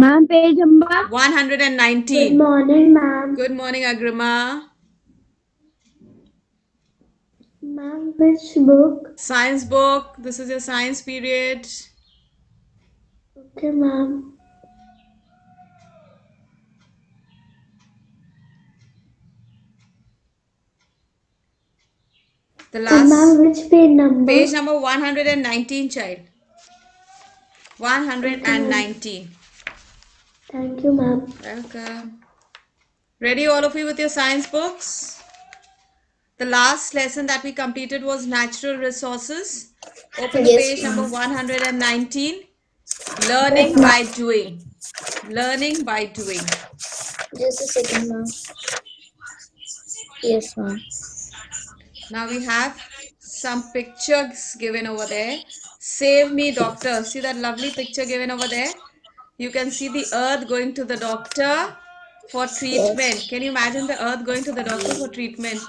Ma'am, page number 119. Good morning, ma'am. Good morning, Agrima. Ma'am, which book? Science book. This is your science period. Okay, ma'am. The Ma'am, last which page number? page number 119, child. Okay, ma'am. 119. Thank you, ma'am. Welcome. Ready, all of you, with your science books? The last lesson that we completed was natural resources. Open to Yes, page ma'am. number 119. Learning by doing. Learning by doing. Just a second, ma'am. Yes, ma'am. Now we have some pictures given over there. Save me, doctor. See that lovely picture given over there? You can see the earth going to the doctor for treatment. Yes. Can you imagine the earth going to the doctor for treatment?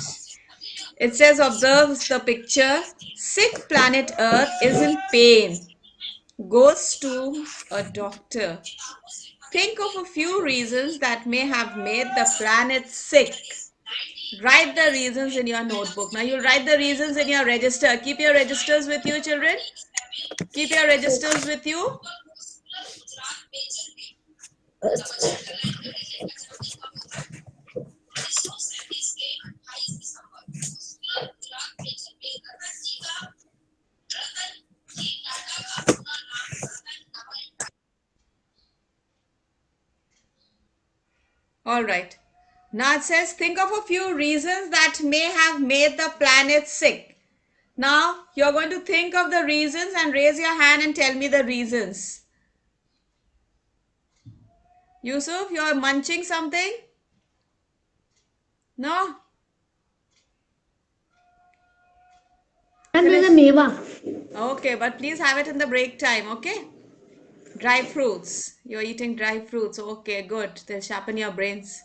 It says, observe the picture. Sick planet Earth is in pain. Goes to a doctor. Think of a few reasons that may have made the planet sick. Write the reasons in your notebook. Now you'll write the reasons in your register. Keep your registers with you, children. Keep your registers with you. All right. Now it says, think of a few reasons that may have made the planet sick. Now you're going to think of the reasons and raise your hand and tell me the reasons. Yusuf, you're munching something? No? Ma'am, there's a meva. Okay, but please have it in the break time, okay? Dry fruits. You're eating dry fruits. Okay, good. They'll sharpen your brains.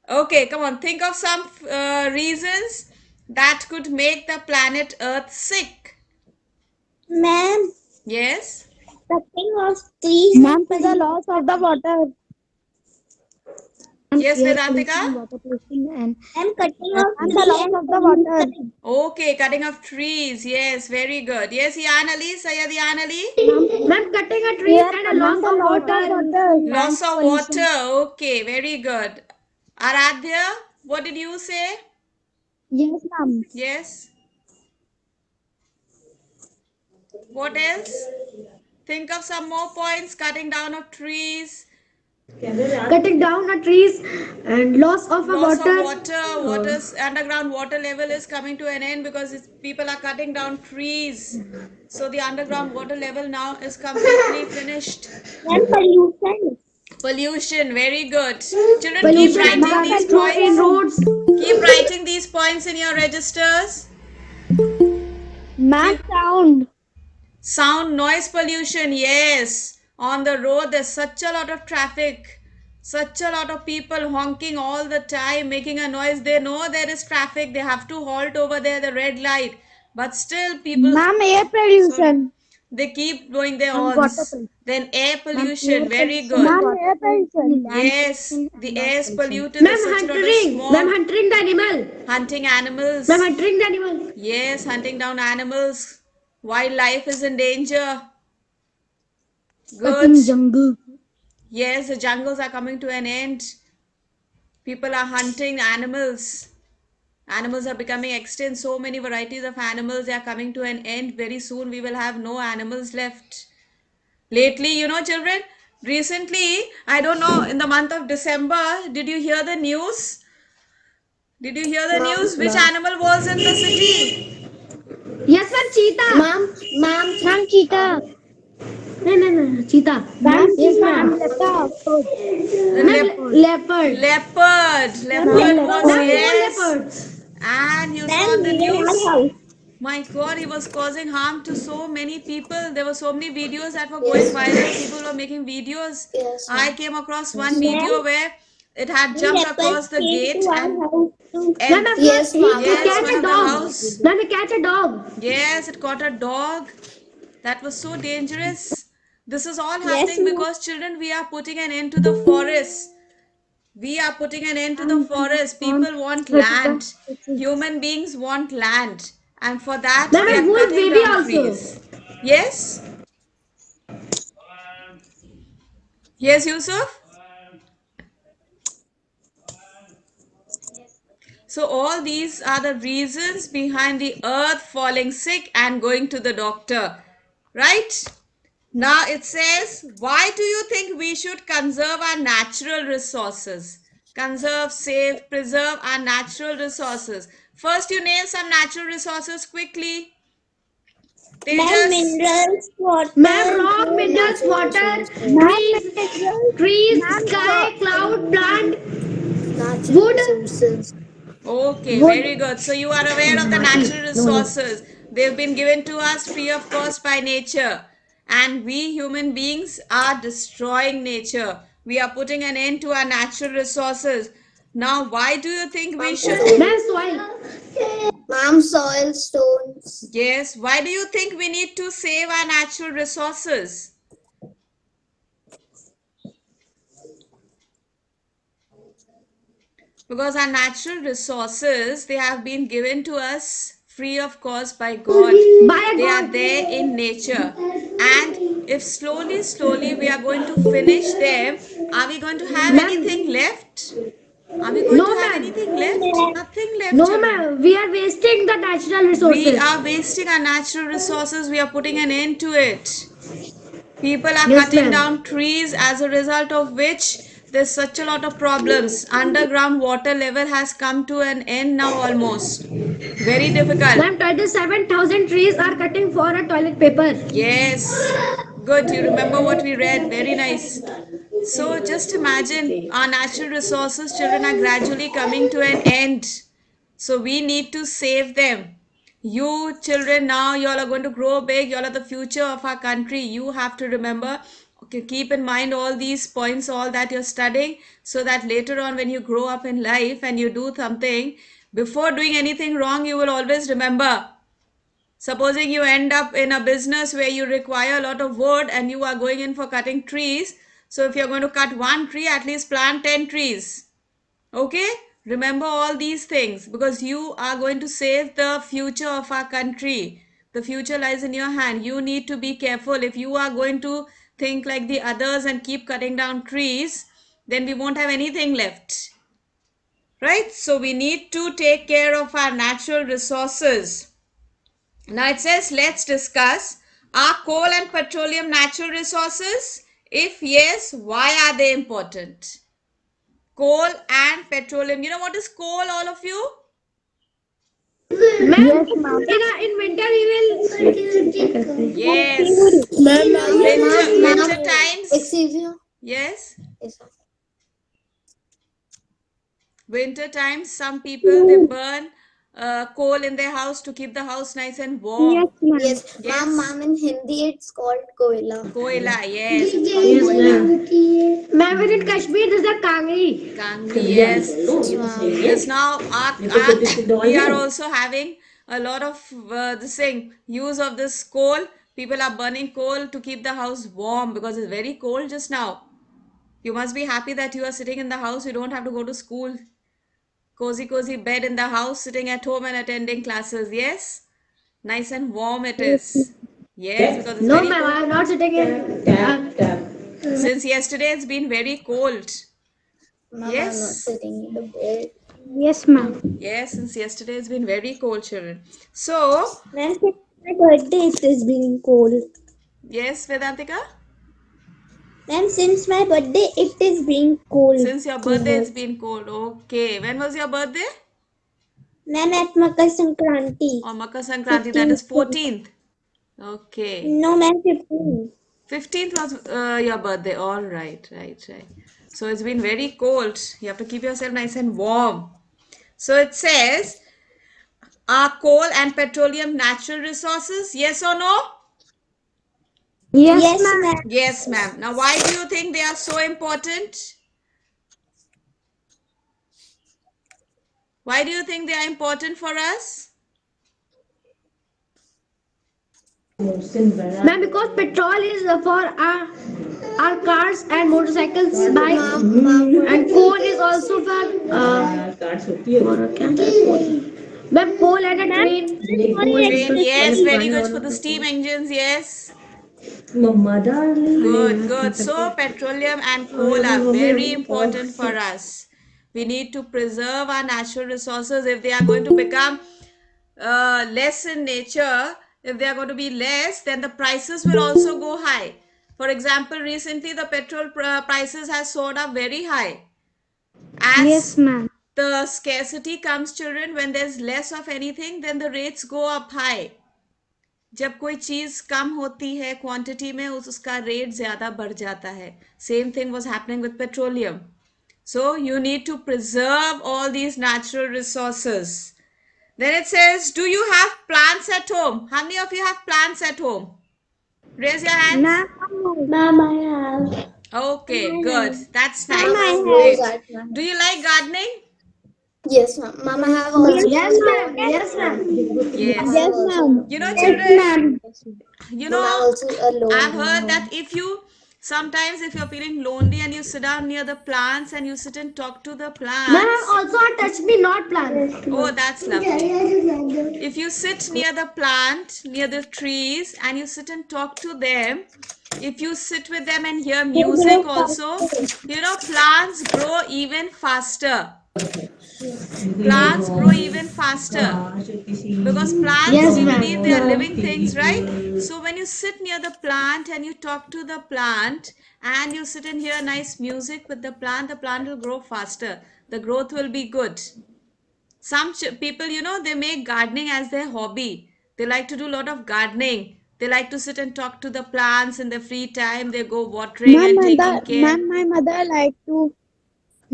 Okay, come on. Think of some reasons that could make the planet Earth sick. Ma'am, Yes? cutting of trees ma'am, to the loss of the water. Yes, Air pollution, Vedantika? water pollution, and cutting of and the trees loss of the water. Okay, cutting of trees. Yes, very good. Yes, Yan Ali, Sayed Yan Ali. Ma'am, cutting a tree and a loss of water. Loss of water. Okay, very good. Aradhya, what did you say? Yes, ma'am. Yes. What else? Think of some more points. Cutting down of trees, Cutting down a trees and loss of a loss of water. water, water's underground water level is coming to an end because people are cutting down trees. So the underground water level now is completely finished. and pollution. Pollution, very good. Children, keep Pollution writing in these points. roads. Keep writing these points in your registers. Ma'am, sound. Sound noise pollution, yes. On the road, there's such a lot of traffic, such a lot of people honking all the time, making a noise. They know there is traffic, they have to halt over there, the red light. But still, people, Ma'am, air so pollution. they keep blowing their And water horns. pollution. Then air Ma'am, pollution, air very pollution. good. Ma'am, air pollution. Yes, the air is polluted. Ma'am, There's such a lot of hunting. Ma'am, smog. hunting the animal. Hunting animals. Ma'am, hunting the animal. Yes, hunting down animals. Wildlife is in danger. Good. Cutting jungle. Yes, the jungles are coming to an end. People are hunting animals. Animals are becoming extinct. So many varieties of animals are coming to an end. Very soon we will have no animals left. Lately, children, recently, I don't know, in the month of December, did you hear the news? Did you hear the news? Which animal was in the city? Yes, ma'am, cheetah. Ma'am, cheetah. No, cheetah. Ma'am, Yes, ma'am, ma'am. Leopard. Leopard. Leopard was, Ma'am, yes. leopards. And you saw the news. My God, he was causing harm to so many people. There were so many videos that were going viral. People were making videos. Yes, I came across one video where it had jumped Leopard across the came gate to our and house too. Ma'am, Yes, ma'am. yes, catch one a of the dog. house. Ma'am, catch a dog. Yes, it caught a dog. That was so dangerous. This is all Yes, happening ma'am. because children, we are putting an end to the forest. We are putting an end to the forest. People want 35. land. Human beings want land. And for that, Ma'am, they and are wolf cutting baby down also. trees. Yes? Yes, Yusuf? So, all these are the reasons behind the earth falling sick and going to the doctor. Right? Now it says, why do you think we should conserve our natural resources? Conserve, save, preserve our natural resources. First, you name some natural resources quickly. Ma'am, Tejas. minerals, Ma'am, water, rock, food. minerals, water, Ma'am minerals. trees, Ma'am sky, cloud, plant, natural wood. resources. Okay, very Wood. good. So you are aware of the natural resources. They've been given to us free of cost by nature. And we human beings are destroying nature. We are putting an end to our natural resources. Now, why do you think we should? Ma'am, soil. Ma'am soil stones. Yes, why do you think we need to save our natural resources? Because our natural resources, they have been given to us free of cost by God. By a They are god. there in nature. And if slowly we are going to finish them, are we going to have anything Ma'am, left? Are we going to no, have ma'am. anything left? Nothing left, No, children. ma'am. We are wasting the natural We resources. are wasting our natural resources. We are putting an end to it. People are Yes, cutting ma'am. down trees, as a result of which there's such a lot of problems. Underground water level has come to an end now almost. Very difficult. Ma'am, 27,000 trees are cutting for a toilet paper. Yes. Good. You remember what we read. Very nice. So just imagine our natural resources, children, are gradually coming to an end. So we need to save them. You children, now you all are going to grow big. You all are the future of our country. You have to remember, okay, keep in mind all these points, all that you're studying, so that later on when you grow up in life and you do something, before doing anything wrong, you will always remember. Supposing you end up in a business where you require a lot of wood and you are going in for cutting trees. So if you're going to cut one tree, at least plant 10 trees. Okay? Remember all these things because you are going to save the future of our country. The future lies in your hand. You need to be careful. If you are going to think like the others and keep cutting down trees, then we won't have anything left. Right? So we need to take care of our natural resources. Now it says, let's discuss, are coal and petroleum natural resources? If yes, why are they important? Coal and petroleum. You know what is coal, all of you? Ma'am, Yes, ma'am. in winter we will. Yes. Ma'am, Winter ma'am. winter times. Excuse you. Yes. Yes. Winter times, some people they burn coal in their house to keep the house nice and Yes, warm. ma'am. Ma'am, Yes. ma'am, in Hindi it's called koila. Koila. Yes, it's called Yes, koila. ma'am. Ma'am, in Kashmir there's a kangri. Kangri. Yes. Yes, ma'am. Yes, now we are also having a lot of the thing use of this coal. People are burning coal to keep the house warm because it's very cold just now. You must be happy that you are sitting in the house. You don't have to go to school. Cozy bed in the house, sitting at home and attending classes. Yes, nice and warm it is. Yes, because it's No, very ma'am, cold. I'm not sitting in. Since yesterday, it's been very cold. Ma'am, I'm not Yes. sitting in the bed. Yes, ma'am. Yes, since yesterday it's been very cold, children. So, Ma'am, since my birthday, it is being cold. yes, Vedantika, Ma'am, since my birthday, it is being cold since your too birthday it's much. been cold. Okay, when was your birthday? Ma'am, at Makar Sankranti. On Makar Sankranti, that 15th. is 14th. Okay. No, ma'am, 15th. 15th was your birthday. All right, right. So it's been very cold. You have to keep yourself nice and warm. So it says, are coal and petroleum natural resources? Yes or no? Yes, Yes, ma'am. ma'am. Yes, ma'am. Now, why do you think they are so important? Why do you think they are important for us? Ma'am, because petrol is for our cars and motorcycles, bikes, and coal is also for ma'am, coal and a Ma'am, train. for Train, yes, very electricity. good for the steam engines, yes. Good, good. So petroleum and coal are very important for us. We need to preserve our natural resources if they are going to become less in nature. If they are going to be less, then the prices will also go high. For example, recently the petrol prices has soared up very high. Yes, As ma'am. the scarcity comes, children, when there's less of anything, then the rates go up high. जब कोई चीज कम होती है quantity में उसका rate ज्यादा बढ़ जाता है. Same thing was happening with petroleum. So you need to preserve all these natural resources. Then it says, do you have plants at home? How many of you have plants at home? Raise your hands. Ma'am, I have. Okay, good. That's Ma'am, nice. I Mama have. grows Great. at ma'am. Do you like gardening? Yes, ma'am. Mama have also Yes, lawn. ma'am. Yes, ma'am. Yes. Mama have Yes, also ma'am. You know, Yes, children, ma'am. you Mama have know, also a lawn I've in heard home. that if you sometimes if you're feeling lonely and you sit down near the plants and you sit and talk to the Ma'am, plants. also a touch me not plant. Oh, that's lovely. If you sit near the plant, near the trees, and you sit and talk to them, if you sit with them and hear music also, you know, plants grow even faster. Plants grow even faster because plants, Yes, we ma'am. believe they are living things, right? So when you sit near the plant and you talk to the plant and you sit and hear nice music with the plant will grow faster. The growth will be good. Some people, you know, they make gardening as their hobby. They like to do a lot of gardening. They like to sit and talk to the plants in their free time. They go watering and taking care. Ma'am, my mother like to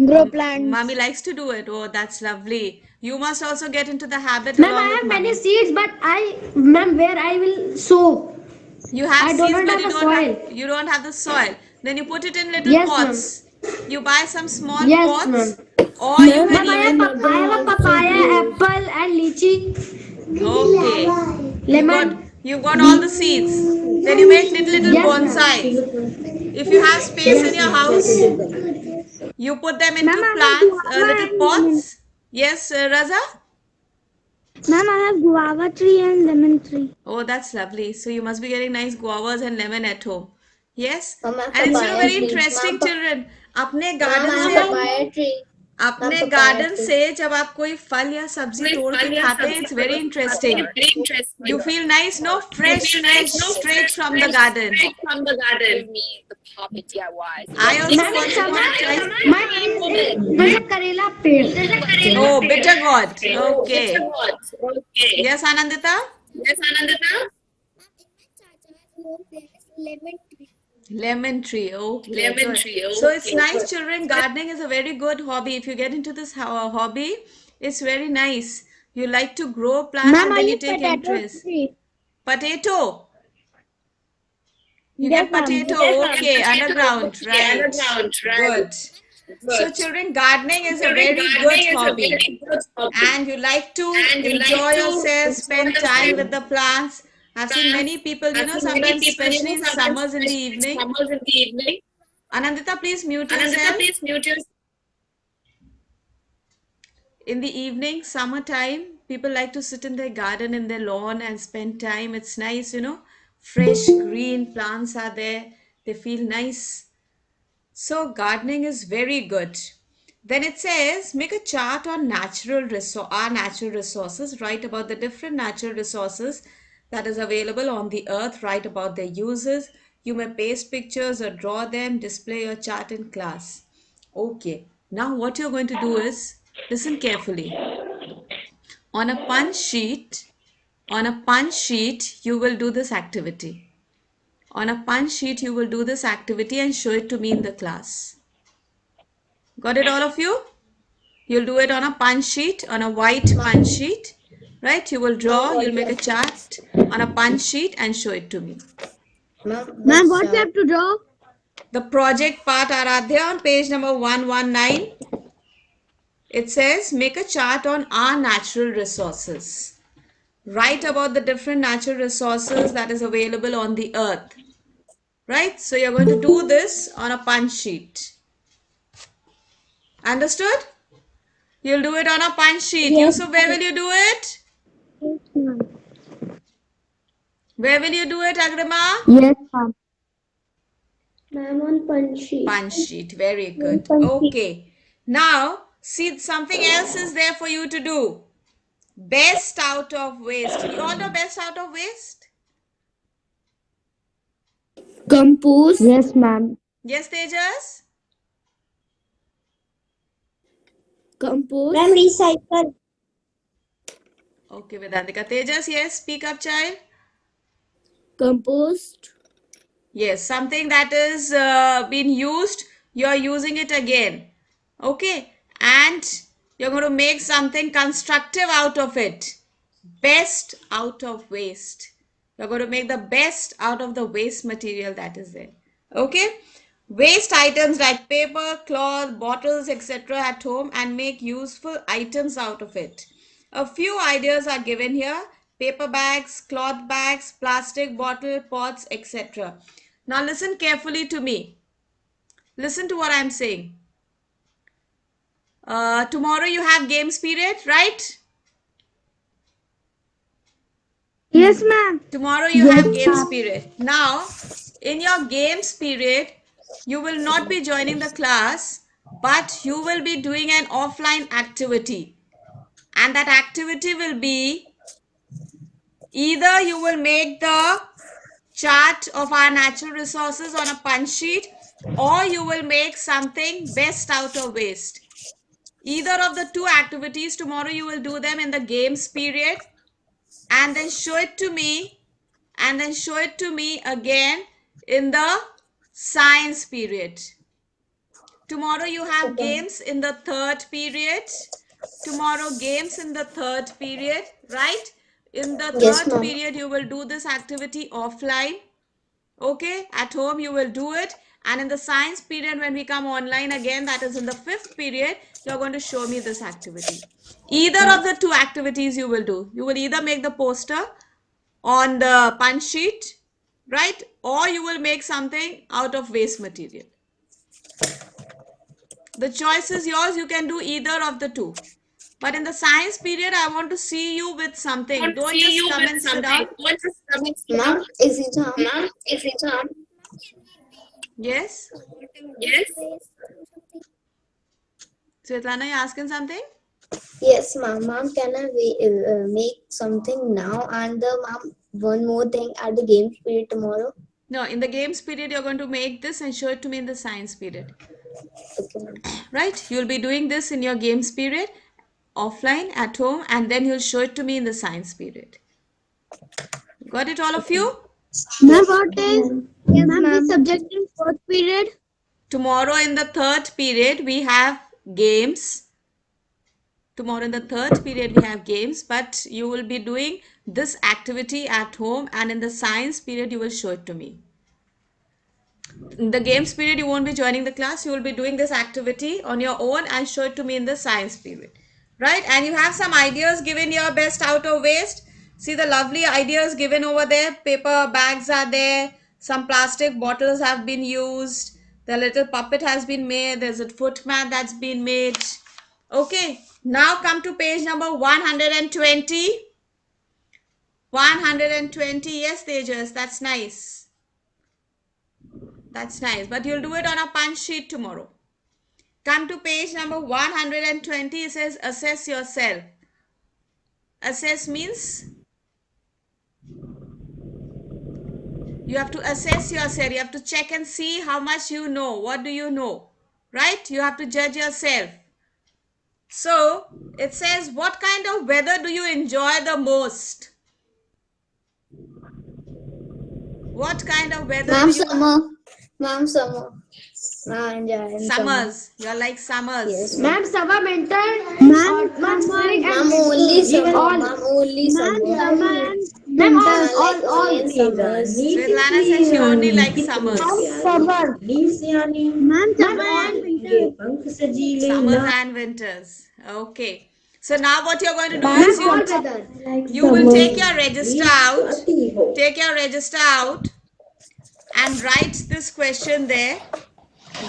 grow Mommy plants. likes to do it. Oh, that's lovely. You must also get into the habit Ma'am, along I with have many mommy. seeds, but ma'am, where I will sow? You have I do seeds, not but have a soil. you don't have the soil. Then you put it in little Yes, ma'am. pots. You buy some small Yes, ma'am. pots, or you can Ma'am, even I have a papaya, apple, and lychee, okay. lemon. You've got all the seeds. Then you make little Yes, ma'am. bonsais. If you have space in Yes, your ma'am. house, you put them Ma'am, into I have plants, guava little and lemon. pots. Yes, Raza? Ma'am, I have guava tree and lemon tree. Oh, that's lovely. So you must be getting nice guavas and lemon at home. Yes? Mama And it's, you know, papaya very tree. interesting, children. अपने Mama garden have से papaya tree. अपने Ma'am, papaya garden tree. से जब आप कोई फल या सब्जी तोड़ के खाते हैं, it's very interesting. You feel nice, no? Fresh, straight from the garden. Give me the puppet DIYs. I also Ma'am, in once upon a summer, time. my name is there's a Karela पेड़. Oh, bitter gourd. Okay. Okay. Yes, Anandita? Yes, Anandita? Lemon tree. Okay. Lemon Good. tree, So it's okay, nice, good. children. Gardening is a very good hobby. If you get into this hobby, it's very nice. You like to grow plants Ma'am, and I then you use take potato interest. tree. Potato. You Yes, get ma'am. potato. Okay, underground. Okay, Right. underground, right. Good. So, children, gardening is a very Gardening good is a hobby. very good hobby. And you like to And you like enjoy to yourself, spend enjoy time yourself. with the plants. I've seen many people, you know, sometimes, especially in summers in the evening. Summers in the evening. Anandita, please mute Anandita, yourself. please mute yourself. In the evening, summertime, people like to sit in their garden, in their lawn and spend time. It's nice, you know, fresh green plants are there. They feel nice. So gardening is very good. Then it says, make a chart on our natural resources. Write about the different natural resources that is available on the earth. Write about their uses. You may paste pictures or draw them. Display your chart in class. Okay. Now what you're going to do is, listen carefully. On a punch sheet, you will do this activity. On a punch sheet, you will do this activity and show it to me in the class. Got it, all of you? You'll do it on a punch sheet, on a white punch sheet, right? You will draw, you'll make a chart on a punch sheet and show it to me. Ma'am, what we have to draw? The project part, Aradhya, on page number 119. It says, make a chart on our natural resources. write about the different natural resources that is available on the earth. Right? So you're going to do this on a punch sheet. Understood? You'll do it on a punch sheet. Yes. Yusuf, where will you do it? Where will you do it, Agrima? Yes, ma'am. Ma'am, on punch sheet. Punch sheet. Very good. Punch sheet. Okay. Now, see, something else is there for you to do. Best out of waste. You all know best out of waste? Compost. Yes, ma'am. Yes, Tejas? Compost. Ma'am, recycle. Okay, Vedantika. Tejas, yes, speak up, child. Compost. Yes, something that is been used, you're using it again. Okay, and you're going to make something constructive out of it. Best out of waste. You're going to make the best out of the waste material that is there. Okay, waste items like paper, cloth, bottles, etc. at home and make useful items out of it. A few ideas are given here: paper bags, cloth bags, plastic bottle, pots, etc. Now listen carefully to me. Listen to what I'm saying. Tomorrow you have games period, right? Yes, ma'am. Tomorrow you have games period. Now, in your games period, you will not be joining the class, but you will be doing an offline activity. And that activity will be either you will make the chart of our natural resources on a punch sheet, or you will make something best out of waste. Either of the two activities, tomorrow you will do them in the games period and then show it to me, and then show it to me again in the science period. Tomorrow you have games in the third period. Tomorrow games in the third period, right? In the Yes, third ma'am. period you will do this activity offline. Okay, at home you will do it, and in the science period when we come online again, that is in the fifth period, you're going to show me this activity. Either of the two activities you will do. You will either make the poster on the punch sheet, right, or you will make something out of waste material. The choice is yours. You can do either of the two. But in the science period, I want to see you with something. Want to Don't see just you come with and sit something. down. Don't just come and sit Ma'am, down. exam. Yes, Yes. Svetlana, you asking something? Yes, ma'am. Ma'am, can I make something now? And ma'am, one more thing at the games period tomorrow. No, in the games period, you're going to make this and show it to me in the science period. Okay, ma'am. Right? You'll be doing this in your games period, offline, at home, and then you'll show it to me in the science period. Got it, all of you? Ma'am, what is ma'am the subject in fourth period? Tomorrow in the third period, we have games. Tomorrow in the third period, we have games, but you will be doing this activity at home, and in the science period, you will show it to me. In the games period, you won't be joining the class. You will be doing this activity on your own and show it to me in the science period. Right? And you have some ideas given here, best out of waste. See the lovely ideas given over there. Paper bags are there. Some plastic bottles have been used. The little puppet has been made. There's a footmat that's been made. Okay. Now come to page number 120. 120. Yes, Tejas. That's nice. That's nice. But you'll do it on a punch sheet tomorrow. Come to page number 120. It says assess yourself. Assess means you have to assess yourself. You have to check and see how much you know. What do you know? Right? You have to judge yourself. So it says, what kind of weather do you enjoy the most? What kind of weather Ma'am, do you... summer. Ma'am, summer. Ma'am, Summers. You're like summers. Yes, Ma'am, summer, winter, ma'am, spring, Ma'am, only summer. all. Ma'am, only summer. Ma'am, all seasons. Svetlana says she only likes summers. Summer. Ma'am, summer and winter. Summers and winters. Okay. So now what you're going to do Ma'am, is all weather. you will take your register out. Take your register out and write this question there.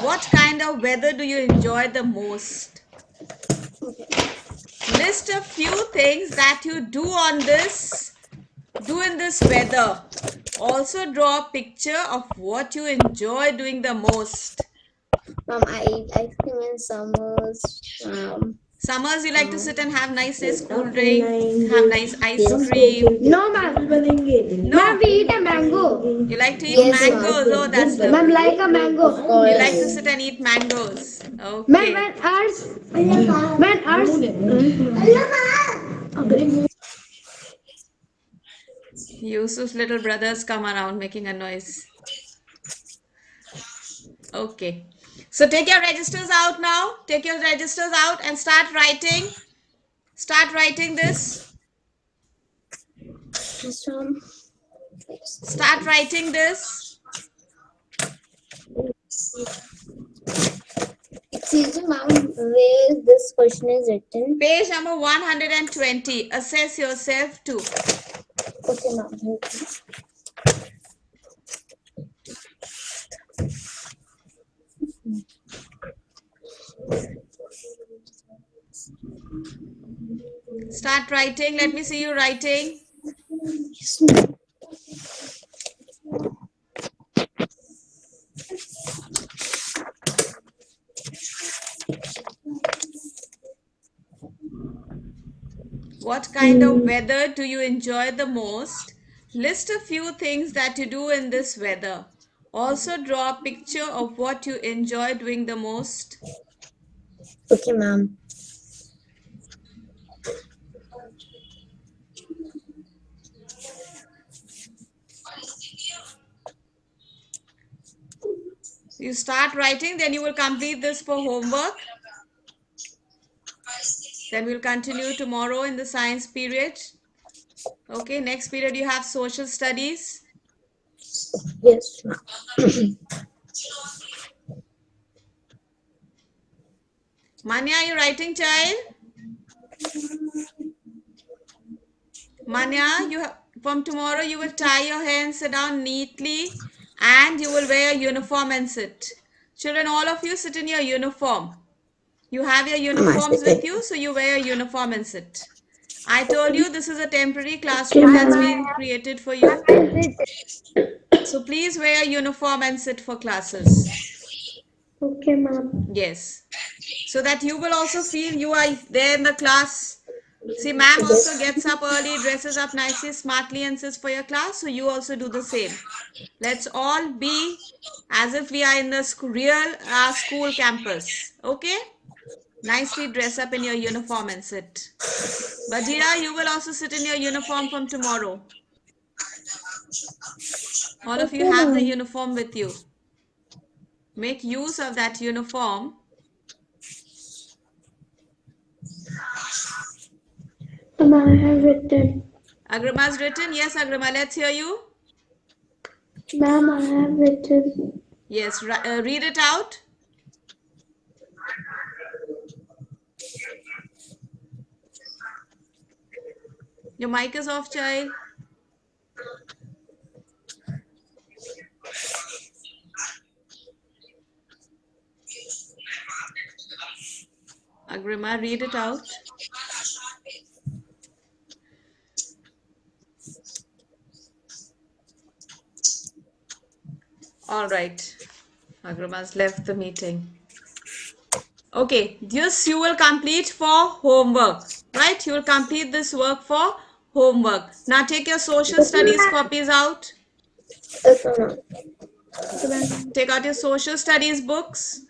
What kind of weather do you enjoy the most? List a few things that you do in this weather. Also draw a picture of what you enjoy doing the most. Mom, I eat ice cream in summers. Summers, you like to sit and have nice cool drink, have nice ice cream. No, ma'am. No, Ma'am, we eat a mango. you like to eat Yes, mangoes. Oh, that's Ma'am, lovely. like a mango. You like to sit and eat mangoes. Ma'am, Okay. when ours. Yusuf's little brothers come around making a noise. Okay. So take your registers out now. Take your registers out and start writing. Start writing this. Yes, Mom. Start writing this. Excuse me, Mom, where this question is written? Page number 120. Assess yourself too. Okay, Mom. Thank you. Start writing. Let me see you writing. Yes, Mom. What kind of weather do you enjoy the most? List a few things that you do in this weather. Also draw a picture of what you enjoy doing the most. Okay, Mom. You start writing, then you will complete this for homework. Then we'll continue tomorrow in the science period. Okay, next period you have social studies. Yes, Mom. Manya, are you writing, child? Manya, from tomorrow you will tie your hair and sit down neatly, and you will wear a uniform and sit. Children, all of you sit in your uniform. You have your uniforms with you, so you wear a uniform and sit. I told you this is a temporary classroom that's been created for you. So please wear a uniform and sit for classes. Okay, ma'am. Yes. So that you will also feel you are there in the class. See, ma'am also gets up early, dresses up nicely, smartly, and sits for your class. So you also do the same. Let's all be as if we are in the real school campus. Okay? Nicely dress up in your uniform and sit. Badira, you will also sit in your uniform from tomorrow. All of you have the uniform with you. Make use of that uniform. Ma'am, I have written. Agrama's written. Yes, Agrama, let's hear you. Ma'am, I have written. Yes, read it out. Your mic is off, child. Agrima, read it out. All right. Agrima's left the meeting. Okay, this you will complete for homework, right? You will complete this work for homework. Now take your social studies copies out. Okay, Mom. Take out your social studies books.